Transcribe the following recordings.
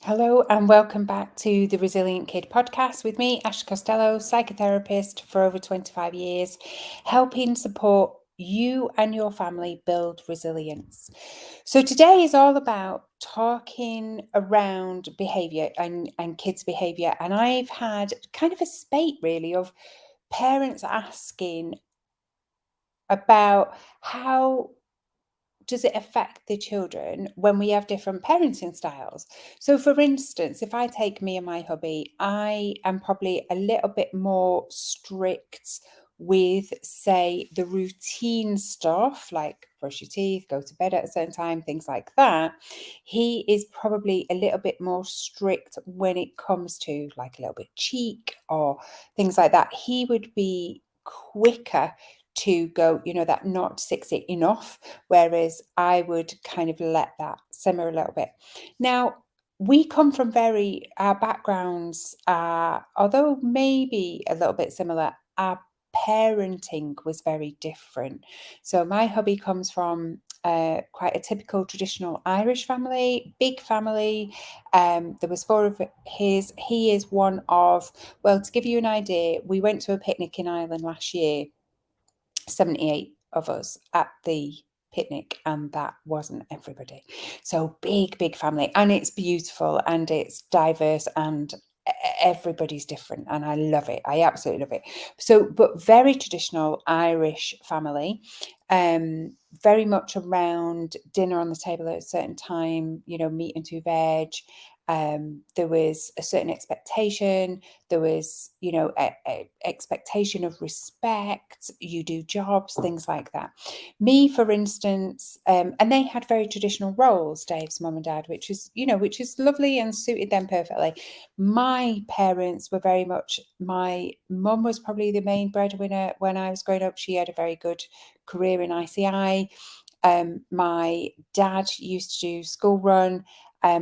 Hello and welcome back to the Resilient Kid podcast with me, Ash Costello, psychotherapist for over 25 years, helping support you and your family build resilience. So today is all about talking around behaviour and kids' behaviour. And I've had kind of a spate really of parents asking about how does it affect the children when we have different parenting styles? So, for instance, if I take me and my hubby, I am probably a little bit more strict with, say, the routine stuff like brush your teeth, go to bed at a certain time, things like that. He is probably a little bit more strict when it comes to like a little bit cheek or things like that. He would be quicker to go, that not 6 it enough. Whereas I would kind of let that simmer a little bit. Now, we come from our backgrounds, although maybe a little bit similar, our parenting was very different. So my hubby comes from quite a typical traditional Irish family, big family. There was four of his. He is one of, well, to give you an idea, we went to a picnic in Ireland last year, 78 of us at the picnic, and that wasn't everybody. So big family, and it's beautiful and it's diverse and everybody's different, and I love it. I absolutely love it. So, but very traditional Irish family, very much around dinner on the table at a certain time, meat and two veg. There was a certain expectation. There was, a expectation of respect. You do jobs, things like that. Me, for instance, and they had very traditional roles, Dave's mum and dad, which is lovely and suited them perfectly. My parents were very much, my mum was probably the main breadwinner when I was growing up. She had a very good career in ICI. My dad used to do school run.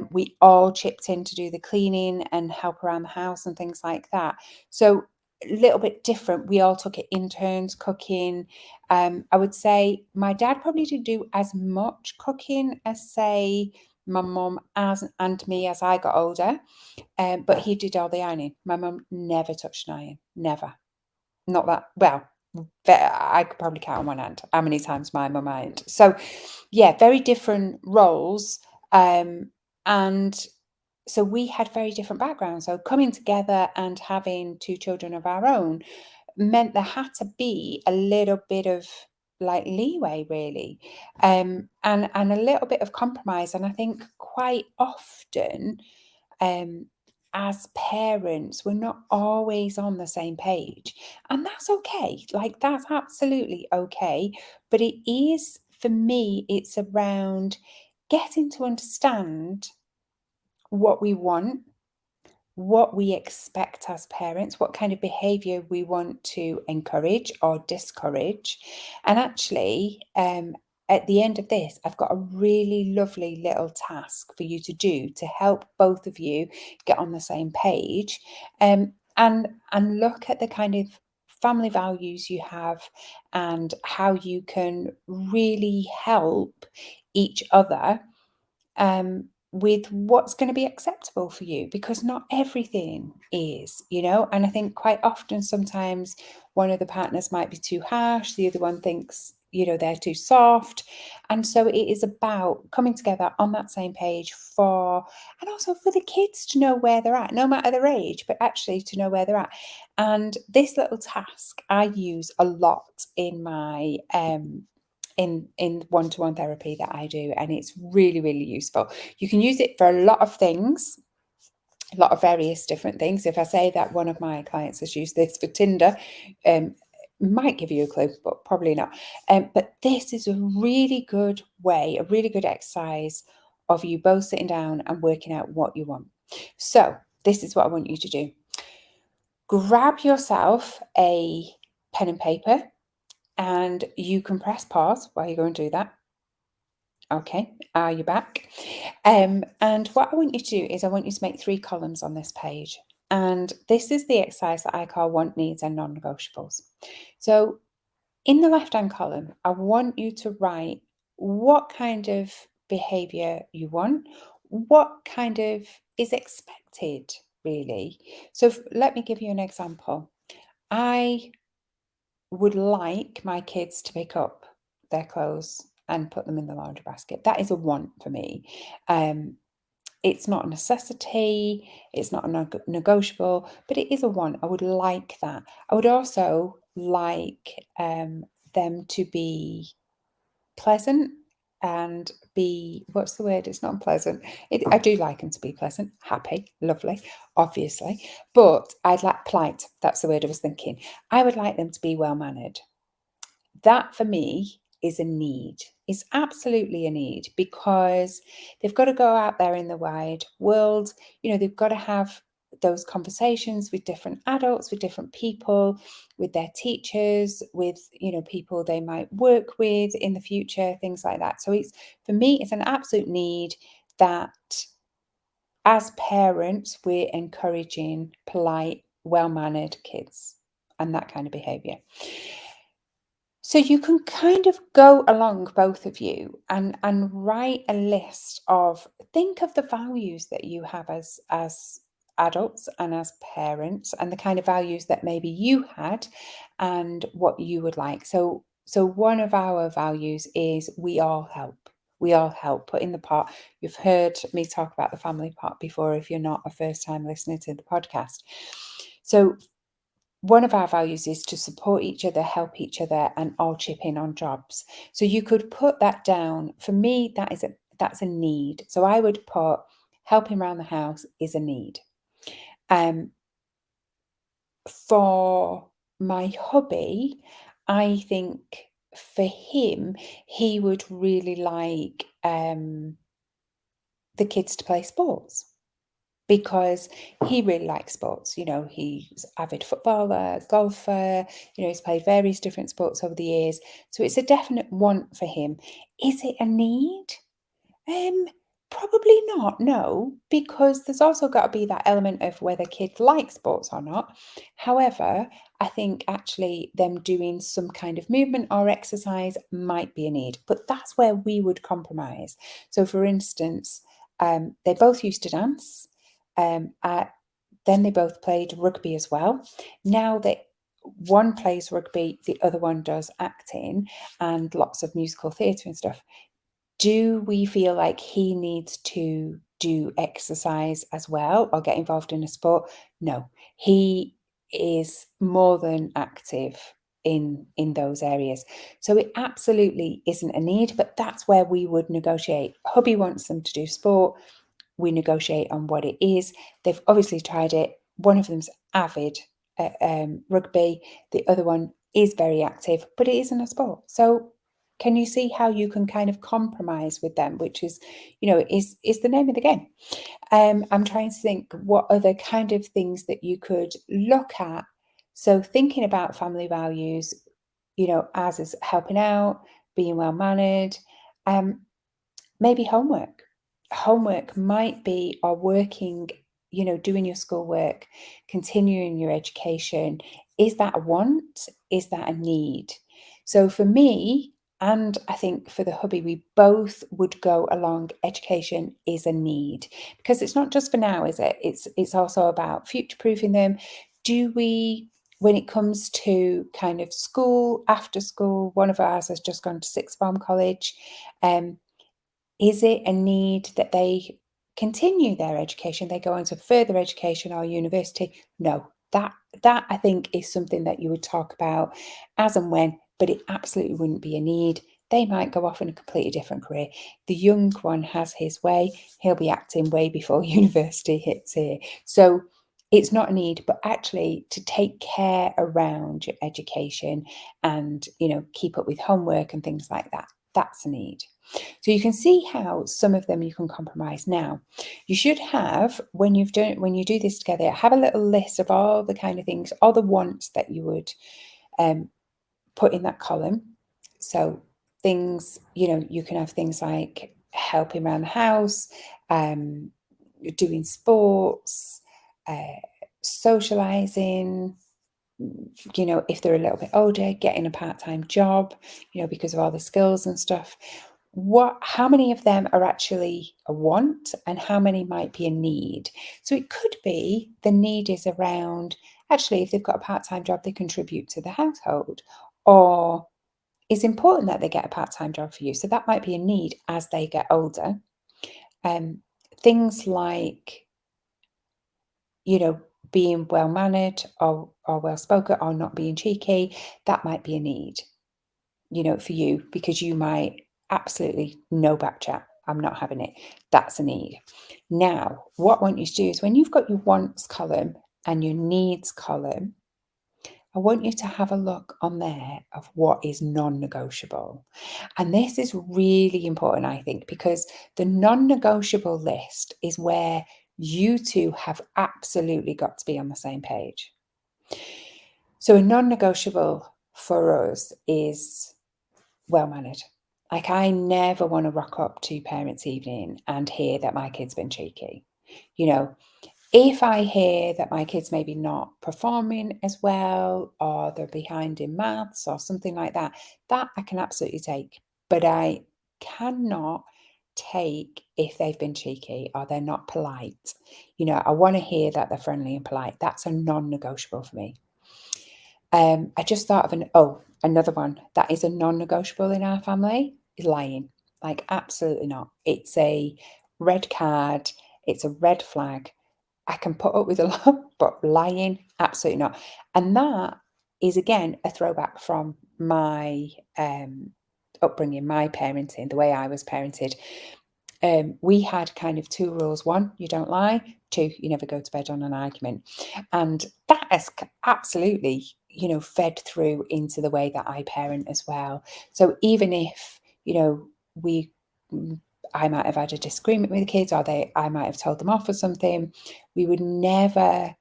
We all chipped in to do the cleaning and help around the house and things like that. So a little bit different. We all took it in turns cooking. I would say my dad probably didn't do as much cooking as, say, my mum and me as I got older, but he did all the ironing. My mum never touched an iron, never. Not that well. I could probably count on one hand how many times my mum ironed. So yeah, very different roles. And so we had very different backgrounds. So coming together and having two children of our own meant there had to be a little bit of like leeway, really, and a little bit of compromise. And I think quite often, um, as parents, we're not always on the same page, and that's okay. Like that's absolutely okay. But it is, for me, it's around getting to understand what we want, what we expect as parents, what kind of behavior we want to encourage or discourage. And actually, at the end of this, I've got a really lovely little task for you to do to help both of you get on the same page, and look at the kind of family values you have and how you can really help each other, with what's going to be acceptable for you, because not everything is, and I think quite often sometimes one of the partners might be too harsh, the other one thinks, they're too soft. And so it is about coming together on that same page and also for the kids to know where they're at, no matter their age, but actually to know where they're at. And this little task I use a lot in my in one-to-one therapy that I do, and it's really useful. You can use it for a lot of things, a lot of various different things. If I say that one of my clients has used this for Tinder, might give you a clue, but probably not. But this is a really good way, a really good exercise of you both sitting down and working out what you want. So this is what I want you to do. Grab yourself a pen and paper, and you can press pause while you go and do that. Okay, are you back? And what I want you to do is I want you to make 3 columns on this page. And this is the exercise that I call want, needs, and non-negotiables. So in the left-hand column, I want you to write what kind of behavior you want, what kind of is expected, really. So let me give you an example. I would like my kids to pick up their clothes and put them in the laundry basket. That is a want for me. It's not a necessity, it's not a negotiable, but it is a want. I would like that. I would also like them to be pleasant and be, what's the word? It's not unpleasant. I do like them to be pleasant, happy, lovely, obviously, but I'd like polite. That's the word I was thinking. I would like them to be well-mannered. That for me is a need. It's absolutely a need, because they've got to go out there in the wide world. They've got to have those conversations with different adults, with different people, with their teachers, with people they might work with in the future, things like that. So for me, it's an absolute need that as parents we're encouraging polite, well-mannered kids and that kind of behavior. So you can kind of go along, both of you, and write a list think of the values that you have as adults and as parents, and the kind of values that maybe you had and what you would like. So one of our values is we all help. We all help. Put in the pot. You've heard me talk about the family pot before if you're not a first-time listener to the podcast. So one of our values is to support each other, help each other, and all chip in on jobs. So you could put that down. For me, that's a need. So I would put helping around the house is a need. For my hubby, I think for him, he would really like the kids to play sports, because he really likes sports. He's avid footballer, golfer, he's played various different sports over the years. So it's a definite want for him. Is it a need? Probably not, no, because there's also got to be that element of whether kids like sports or not. However, I think actually them doing some kind of movement or exercise might be a need, but that's where we would compromise. So for instance, they both used to dance. Then they both played rugby as well. Now that one plays rugby, the other one does acting and lots of musical theatre and stuff. Do we feel like he needs to do exercise as well or get involved in a sport? No, he is more than active in those areas. So it absolutely isn't a need, but that's where we would negotiate. Hubby wants them to do sport. We negotiate on what it is. They've obviously tried it. One of them's avid at rugby. The other one is very active, but it isn't a sport. So can you see how you can kind of compromise with them, which is, is the name of the game. I'm trying to think what other kind of things that you could look at. So thinking about family values, as is helping out, being well-mannered, maybe homework. Homework might be, or working, doing your schoolwork, continuing your education. Is that a want? Is that a need? So for me, and I think for the hubby, we both would go along education is a need, because it's not just for now, is it? It's also about future-proofing them. Do we, when it comes to kind of school, after school, one of ours has just gone to sixth form college. Is it a need that they continue their education? They go on to further education or university? No, that I think is something that you would talk about as and when, but it absolutely wouldn't be a need. They might go off in a completely different career. The young one has his way. He'll be acting way before university hits here. So it's not a need, but actually to take care around your education and, keep up with homework and things like that. That's a need. So you can see how some of them you can compromise. Now, you should have, when you do this together, have a little list of all the kind of things, all the wants that you would put in that column. So things, you can have things like helping around the house, doing sports, socializing, if they're a little bit older, getting a part-time job, because of all the skills and stuff. how many of them are actually a want and how many might be a need? So it could be the need is around, actually, if they've got a part-time job, they contribute to the household, or it's important that they get a part-time job for you. So that might be a need as they get older. Um, Things like, being well mannered or well spoken or not being cheeky, that might be a need, for you, because you might absolutely no back chat. I'm not having it. That's a need. Now, what I want you to do is when you've got your wants column and your needs column, I want you to have a look on there of what is non-negotiable. And this is really important, I think, because the non-negotiable list is where you two have absolutely got to be on the same page. So a non-negotiable for us is well-mannered. Like, I never want to rock up to parents' evening and hear that my kid's been cheeky. If I hear that my kid's maybe not performing as well, or they're behind in maths or something like that, that I can absolutely take. But I cannot take if they've been cheeky or they're not polite. I want to hear that they're friendly and polite. That's a non-negotiable for me. I just thought of another one that is a non-negotiable in our family is lying. Like, absolutely not. It's a red card. It's a red flag. I can put up with a lot, but lying, absolutely not. And that is, again, a throwback from my upbringing, my parenting, the way I was parented. We had kind of two rules. One, you don't lie. Two, you never go to bed on an argument. And that has absolutely, fed through into the way that I parent as well. So even if, we I might have had a disagreement with the kids, or I might have told them off for something, we would never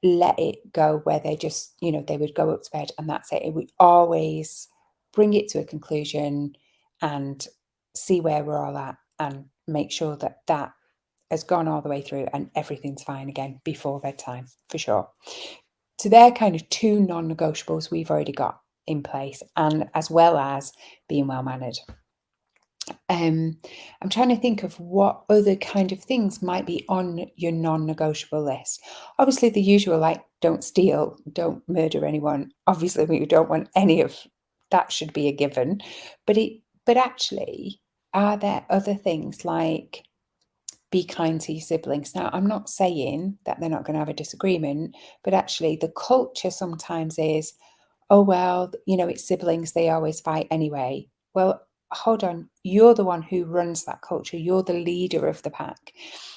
let it go where they just, they would go up to bed and that's it. It would always bring it to a conclusion and see where we're all at and make sure that that has gone all the way through and everything's fine again before bedtime, for sure. So they're kind of two non-negotiables we've already got in place, and as well as being well-mannered. I'm trying to think of what other kind of things might be on your non-negotiable list. Obviously, the usual, like don't steal, don't murder anyone. Obviously, we don't want any of that, should be a given. But actually, are there other things like be kind to your siblings? Now, I'm not saying that they're not going to have a disagreement, but actually, the culture sometimes is, oh, well, it's siblings, they always fight anyway. Well, hold on, you're the one who runs that culture. You're the leader of the pack.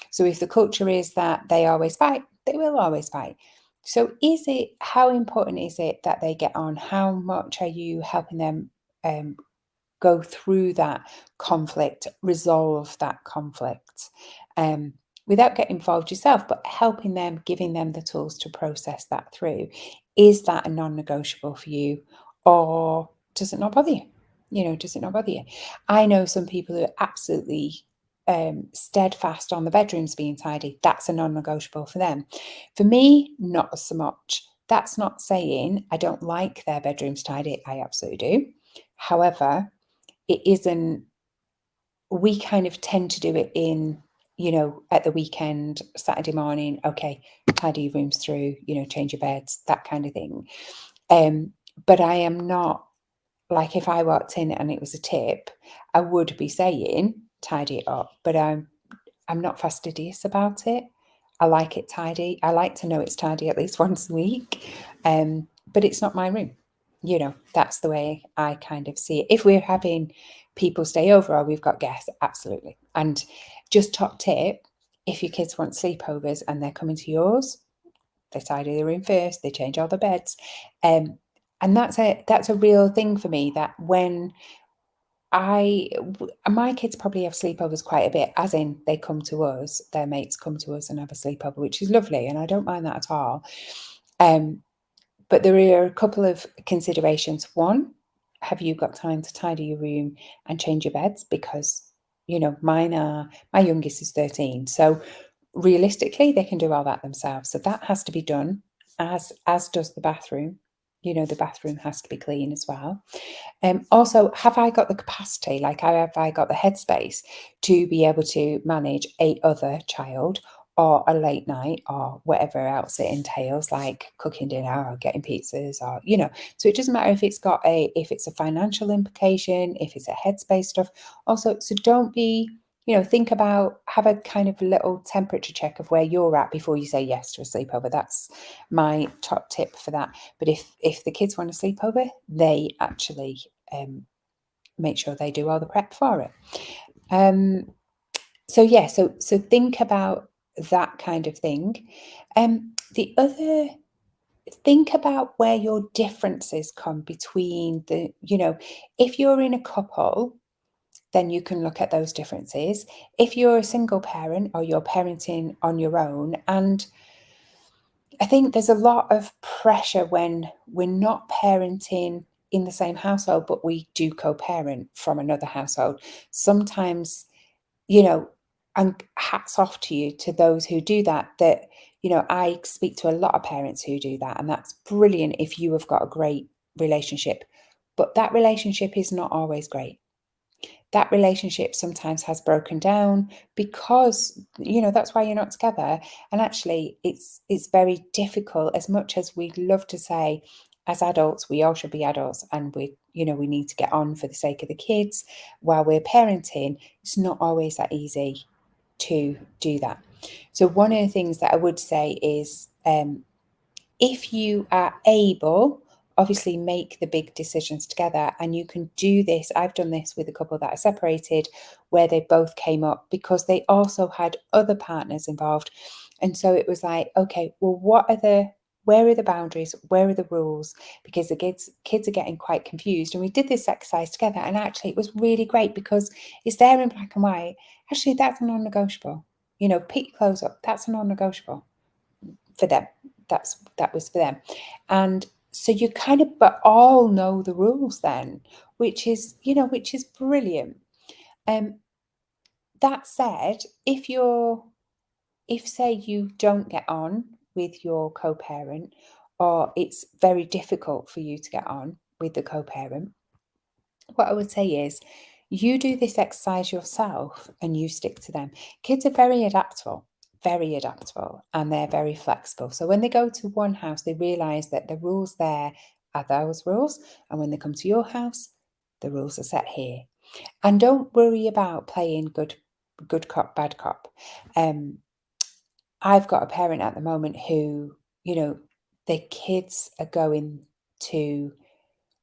So if the culture is that they always fight, they will always fight. So how important is it that they get on? How much are you helping them go through that conflict, resolve that conflict, without getting involved yourself, but helping them, giving them the tools to process that through? Is that a non-negotiable for you, or does it not bother you? Does it not bother you? I know some people who are absolutely steadfast on the bedrooms being tidy. That's a non-negotiable for them. For me, not so much. That's not saying I don't like their bedrooms tidy. I absolutely do. However, it isn't, we kind of tend to do it in, at the weekend, Saturday morning, okay, tidy your rooms through, change your beds, that kind of thing. But I am not, like, if I walked in and it was a tip, I would be saying, tidy it up, but I'm not fastidious about it. I like it tidy. I like to know it's tidy at least once a week. But it's not my room. That's the way I kind of see it. If we're having people stay over or we've got guests, absolutely. And just top tip, if your kids want sleepovers and they're coming to yours, they tidy the room first, they change all the beds. And that's a real thing for me, that when my kids probably have sleepovers quite a bit, as in they come to us, their mates come to us and have a sleepover, which is lovely, and I don't mind that at all. But there are a couple of considerations. One, have you got time to tidy your room and change your beds? Because, my youngest is 13. So realistically, they can do all that themselves. So that has to be done, as does the bathroom. the bathroom has to be clean as well. Also, have I got the capacity, like have I got the headspace to be able to manage a other child or a late night or whatever else it entails, like cooking dinner or getting pizzas or, so it doesn't matter if it's a financial implication, if it's a headspace stuff. Also, so don't be, think about, have a kind of little temperature check of where you're at before you say yes to a sleepover. That's my top tip for that. But if the kids want to sleep over, they actually make sure they do all the prep for it. So think about that kind of thing. The other, think about where your differences come between if you're in a couple, then you can look at those differences. If you're a single parent or you're parenting on your own, and I think there's a lot of pressure when we're not parenting in the same household, but we do co-parent from another household. Sometimes, and hats off to you, to those who do that, I speak to a lot of parents who do that, and that's brilliant if you have got a great relationship. But that relationship is not always great. That relationship sometimes has broken down because that's why you're not together. And actually it's very difficult. As much as we'd love to say, as adults we all should be adults and we need to get on for the sake of the kids while we're parenting, it's not always that easy to do that. So one of the things that I would say is, if you are able, obviously make the big decisions together. And you can do this. I've done this with a couple that are separated, where they both came up because they also had other partners involved. And so it was like, okay, well, where are the boundaries? Where are the rules? Because the kids are getting quite confused. And we did this exercise together, and actually it was really great because it's there in black and white. Actually, that's a non-negotiable. Pick your clothes up. That's a non-negotiable for them. That was for them. And so you kind of but all know the rules then, which is brilliant. That said, if say you don't get on with your co-parent, or it's very difficult for you to get on with the co-parent, what I would say is, you do this exercise yourself and you stick to them. Kids are very adaptable, and they're very flexible. So when they go to one house, they realize that the rules there are those rules. And when they come to your house, the rules are set here. And don't worry about playing good cop, bad cop. I've got a parent at the moment who, the kids are going to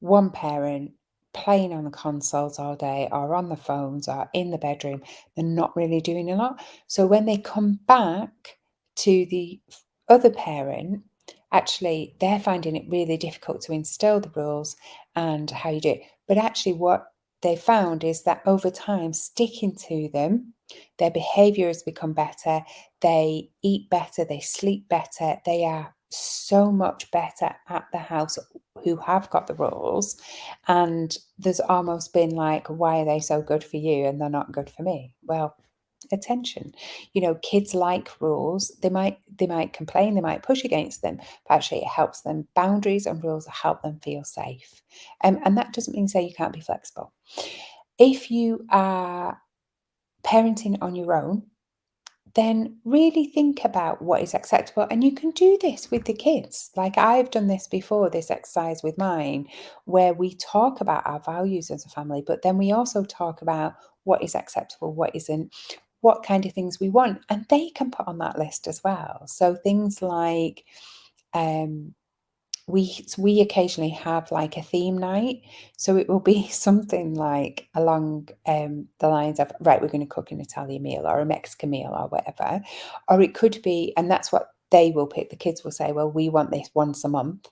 one parent, playing on the consoles all day or on the phones or in the bedroom. They're not really doing a lot. So when they come back to the other parent, actually they're finding it really difficult to instill the rules and how you do it. But actually what they found is that over time, sticking to them, their behavior has become better. They eat better, they sleep better, they are so much better at the house who have got the rules. And there's almost been like, why are they so good for you and they're not good for me? Well, attention. Kids like rules. They might complain, they might push against them, but actually it helps them. Boundaries and rules help them feel safe. And that doesn't mean say you can't be flexible. If you are parenting on your own, then really think about what is acceptable. And you can do this with the kids. Like I've done this before, this exercise with mine, where we talk about our values as a family, but then we also talk about what is acceptable, what isn't, what kind of things we want. And they can put on that list as well. So things like, we occasionally have like a theme night. So it will be something like along the lines of, right, we're going to cook an Italian meal or a Mexican meal or whatever. Or it could be, and that's what they will pick. The kids will say, well, we want this once a month.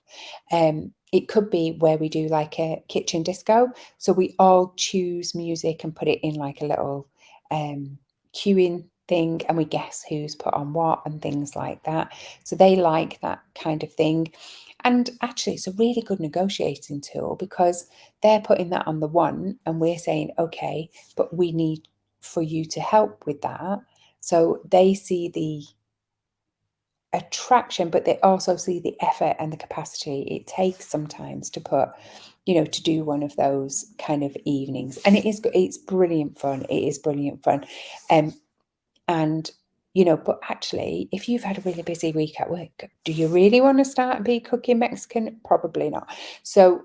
It could be where we do like a kitchen disco. So we all choose music and put it in like a little queuing thing, and we guess who's put on what and things like that. So they like that kind of thing. And actually, it's a really good negotiating tool because they're putting that on the one and we're saying, okay, but we need for you to help with that. So they see attraction, but they also see the effort and the capacity it takes sometimes to put, to do one of those kind of evenings. And it's brilliant fun. It is brilliant fun. And, but actually, if you've had a really busy week at work, do you really want to start be cooking Mexican? Probably not. So,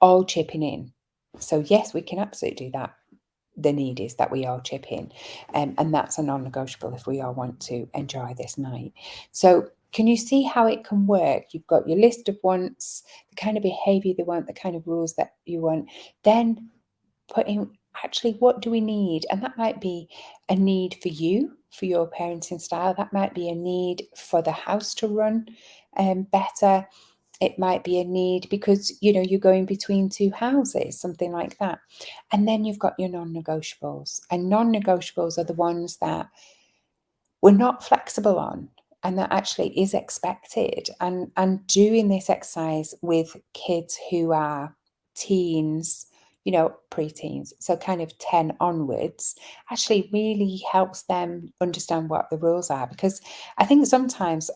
all chipping in. So yes, we can absolutely do that. The need is that we all chip in, and that's a non-negotiable if we all want to enjoy this night. So can you see how it can work? You've got your list of wants, the kind of behavior they want, the kind of rules that you want, then put in actually what do we need? And that might be a need for you, for your parenting style. That might be a need for the house to run better. It might be a need because, you're going between two houses, something like that. And then you've got your non-negotiables. And non-negotiables are the ones that we're not flexible on and that actually is expected. And doing this exercise with kids who are teens, preteens, so kind of 10 onwards, actually really helps them understand what the rules are. Because I think sometimes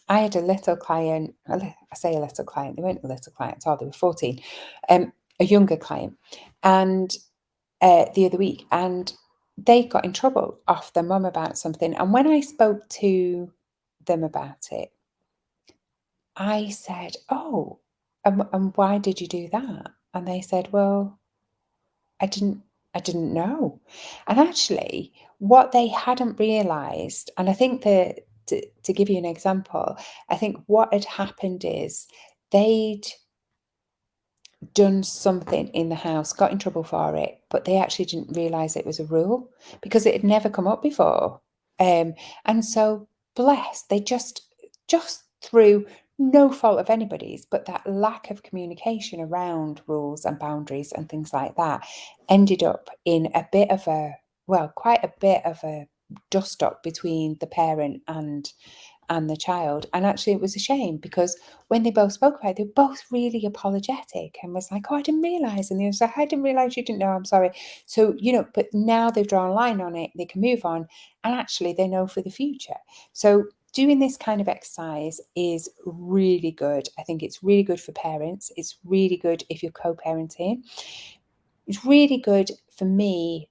I had a little client, I say a little client, they weren't a little client at all, they were 14, a younger client, and the other week, and they got in trouble off their mum about something. And when I spoke to them about it, I said, "Oh, and why did you do that?" And they said, "Well, I didn't know." And actually, what they hadn't realised, and I think that to give you an example, I think what had happened is they'd done something in the house, got in trouble for it, but they actually didn't realise it was a rule because it had never come up before. And so, bless, they just through no fault of anybody's, but that lack of communication around rules and boundaries and things like that ended up in a bit of a, well, quite a bit of a dust up between the parent and the child. And actually it was a shame because when they both spoke about it, they were both really apologetic and was like, "Oh, I didn't realise." And they was like, "I didn't realise you didn't know, I'm sorry." So, but now they've drawn a line on it, they can move on, and actually they know for the future. So doing this kind of exercise is really good. I think it's really good for parents. It's really good if you're co-parenting. It's really good for me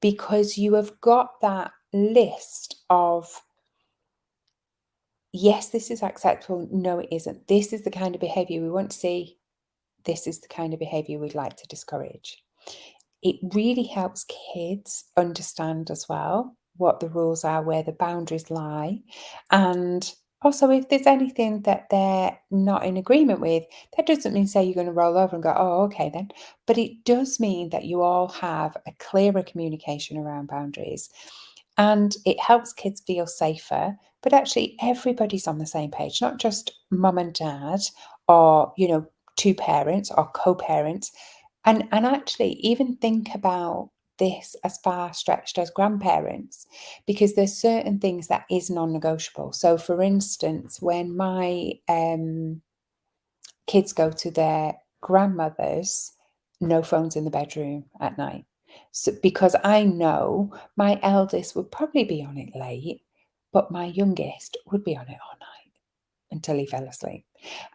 because you have got that list of, yes, this is acceptable. No, it isn't. This is the kind of behavior we want to see. This is the kind of behavior we'd like to discourage. It really helps kids understand as well what the rules are, where the boundaries lie. And also, if there's anything that they're not in agreement with, that doesn't mean say you're going to roll over and go, "Oh, okay then." But it does mean that you all have a clearer communication around boundaries. And it helps kids feel safer, but actually everybody's on the same page, not just mum and dad or, two parents or co-parents. And actually even think about this as far stretched as grandparents, because there's certain things that is non-negotiable. So for instance, when my kids go to their grandmother's, no phones in the bedroom at night. So because I know my eldest would probably be on it late, but my youngest would be on it all night until he fell asleep.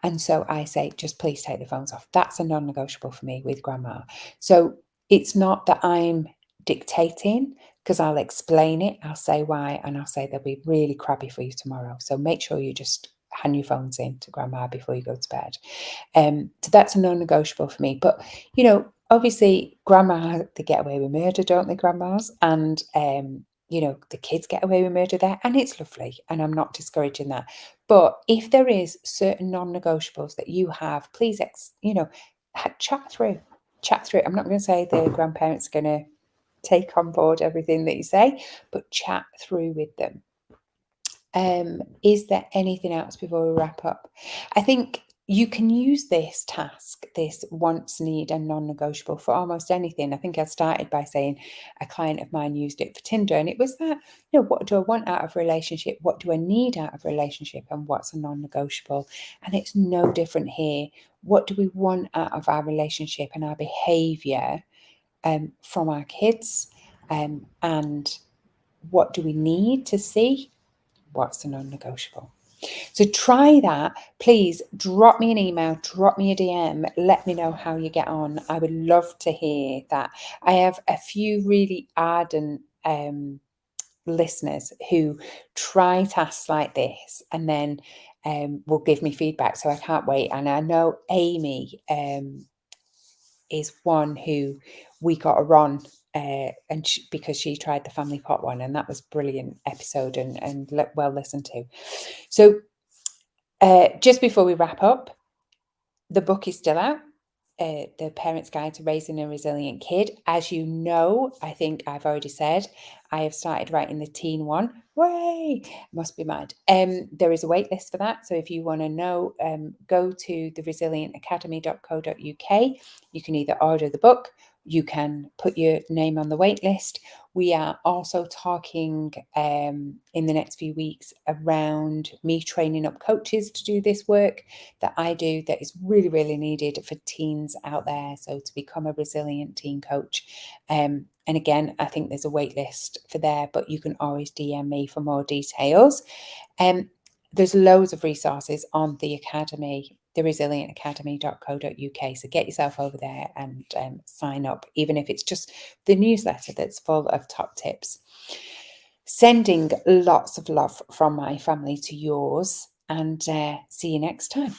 And so I say, just please take the phones off. That's a non-negotiable for me with grandma. So it's not that I'm dictating, because I'll explain it, I'll say why, and I'll say they'll be really crabby for you tomorrow. So make sure you just hand your phones in to grandma before you go to bed. So that's a non-negotiable for me. But, obviously grandma, they get away with murder, don't they, grandmas? And, the kids get away with murder there, and it's lovely. And I'm not discouraging that. But if there is certain non-negotiables that you have, please, chat through. Chat through. I'm not going to say the grandparents are going to take on board everything that you say, but chat through with them. Is there anything else before we wrap up? I think you can use this task, this wants, need, and non-negotiable for almost anything. I think I started by saying a client of mine used it for Tinder, and it was that, what do I want out of a relationship? What do I need out of a relationship? And what's a non-negotiable? And it's no different here. What do we want out of our relationship and our behavior from our kids? And what do we need to see what's a non-negotiable. So try that. Please drop me an email, drop me a DM, let me know how you get on. I would love to hear that. I have a few really ardent listeners who try tasks like this and then will give me feedback. So I can't wait. And I know Amy is one who we got her on because she tried the family pot one, and that was a brilliant episode and well listened to. So just before we wrap up, the book is still out, The Parent's Guide to Raising a Resilient Kid. As you know, I think I've already said, I have started writing the teen one. Way, must be mad. There is a wait list for that. So if you want to know, go to theresilientacademy.co.uk. You can either order the book, you can put your name on the wait list. We are also talking in the next few weeks around me training up coaches to do this work that I do that is really, really needed for teens out there. So to become a resilient teen coach. And again, I think there's a wait list for there, but you can always DM me for more details. There's loads of resources on the Academy, theresilientacademy.co.uk. So get yourself over there and sign up, even if it's just the newsletter that's full of top tips. Sending lots of love from my family to yours, and see you next time.